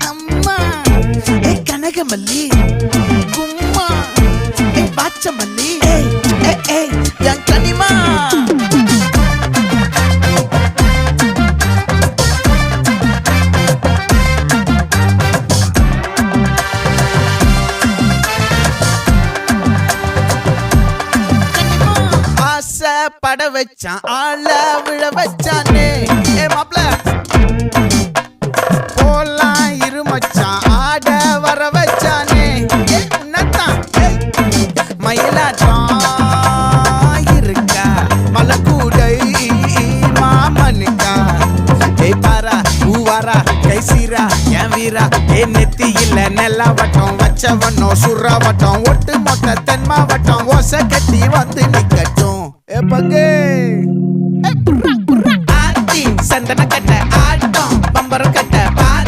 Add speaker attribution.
Speaker 1: அம்மா கனகமல்லி கும்மா பாச்சமல்லி என் கனிமா பட வச்சான் ஆள விழ வச்சானே மாப்ள போலாம் இருமச்சான் ஆட வர வச்சானே உன்னதான் மயிலாட்டம் இருக்கா மலக்கூடை மாமனுக்கா பாரா ஊவாரா கைசீரா என் வீரா நெத்தி இல்ல நெல்லாவட்டம் வச்சவட்டம் சுறாவட்டம் ஒட்டு மொத்த தென் மாவட்டம் ஓசை கட்டி வந்து நிக்கட்டும் பங்கே